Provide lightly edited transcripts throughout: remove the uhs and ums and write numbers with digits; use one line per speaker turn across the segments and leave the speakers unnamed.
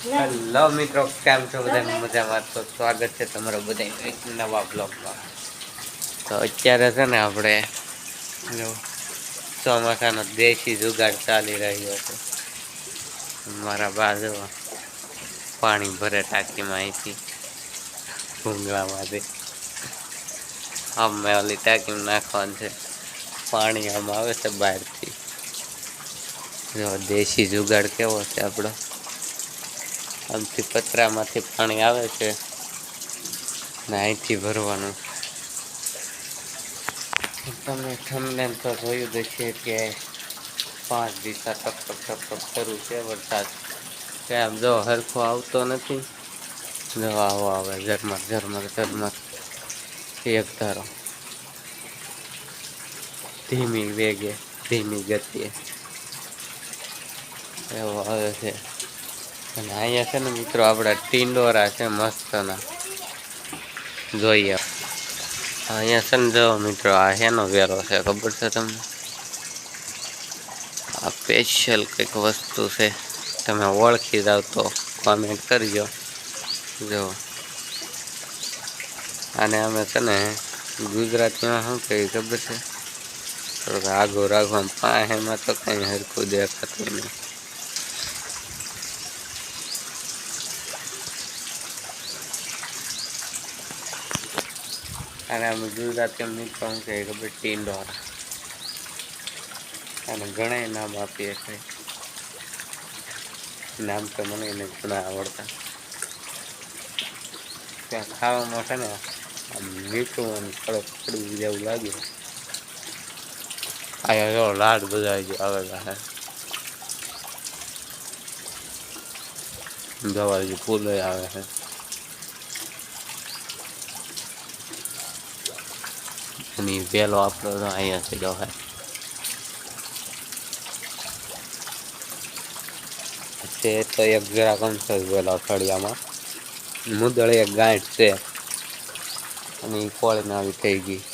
Hello મિત્રો, કેમ છો બધા? મજામાં? તો સ્વાગત છે તમારો બધા એક નવા બ્લોગમાં. તો અત્યારે છે ને આપણે જો ચોમાસાનો દેશી જુગાડ ચાલી રહ્યો છે. મારા બાજુ પાણી ભરે ટાંકીમાં અહીંથી ભૂંગળામાંથી અમે ઓલી ટાંકીમાં નાખવાનું છે. પાણી આમ આવે છે બહારથી. જો દેશી જુગાડ કેવો છે આપણો. આમથી પતરામાંથી પાણી આવે છે ને અહીંથી ભરવાનું. તમે થંબનેલ તો જોયું જ છે કે 5 દિવસ ટપ ટપ શરૂ છે વરસાદ. આમ જો હરખો આવતો નથી. જો આવો આવે ઝરમર ઝરમર ઝરમર એક ધારો. ધીમી વેગે, ધીમી ગતિએ એવો આવે છે. અને અહીંયા છે ને મિત્રો આપણા ટીંડોરા છે મસ્તના, જોઈએ. અહીંયા છે ને જો મિત્રો આ હેનો વેરો છે ખબર છે તમને? આ સ્પેશિયલ કંઈક વસ્તુ છે. તમે ઓળખી જાવ તો કોમેન્ટ કરજો. જો આને અમે છે ને ગુજરાતીમાં શું કહીએ ખબર છે? થોડુંક આગું રાખવા પાસેમાં તો કંઈ હરખું દેખાતું નહીં. અને અમે ગુજરાતી મિત્રો શું કહીએ ખબર? ટીંડોરા. અને ઘણા નામ આપીએ છીએ. નામ તો મને એને ઘણા આવડતા. ત્યાં ખાવામાં છે ને આમ મીઠું અને થોડુંક કડવું જેવું લાગ્યું. અહીંયા જો લાડ બધા આવેલા છે. દવા ફૂલો આવે છે. અને વેલો આપણો તો અહીંયા સીધો હોય. તે તો એક જરા કમ છે વેલો અઠવાડિયામાં. મુદળ એક ગાંઠ છે અને એ કોળીને આવી થઈ ગઈ.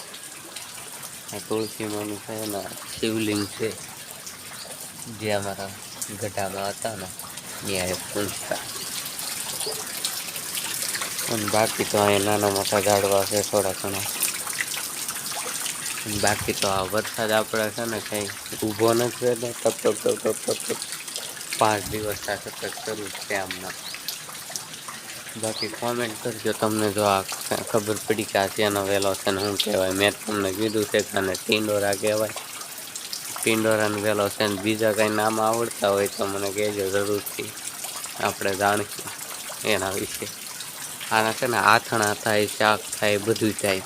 આ તુલસીમાંનું છે ને શિવલિંગ છે જે અમારા ગઢામાં હતા ને ત્યાં પૂંછતા. અને બાકી તો અહીંયા નાના મોટા ઝાડવા છે થોડા ઘણા. બાકી તો આ વરસાદ આપણે છે ને કંઈ ઊભો નથી રહેતો. ટપ ટપ ટપ ટપ ટપ ટપ 5 દિવસ સતત શરૂ છે આમના. બાકી કોમેન્ટ કરજો તમને જો આ ખબર પડી કે આ ત્યાંનો વેલો છે ને શું કહેવાય. મેં તમને કીધું છે કે આને ટીંડોરા કહેવાય. ટીંડોરાનો વેલો છે ને બીજા કંઈ નામ આવડતા હોય તો મને કહેજો જરૂરથી, આપણે જાણીશું એના વિશે. આના છે ને આથણા થાય, શાક થાય, બધું થાય.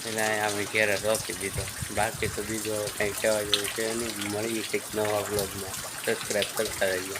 એટલે અમે ઘેરે રોકી દીધો. બાકી તો બીજું કંઈ કહેવા જેવું છે નહીં. મળીએ કંઈક નવા બ્લોગમાં. સબસ્ક્રાઈબ કરતા રહીએ.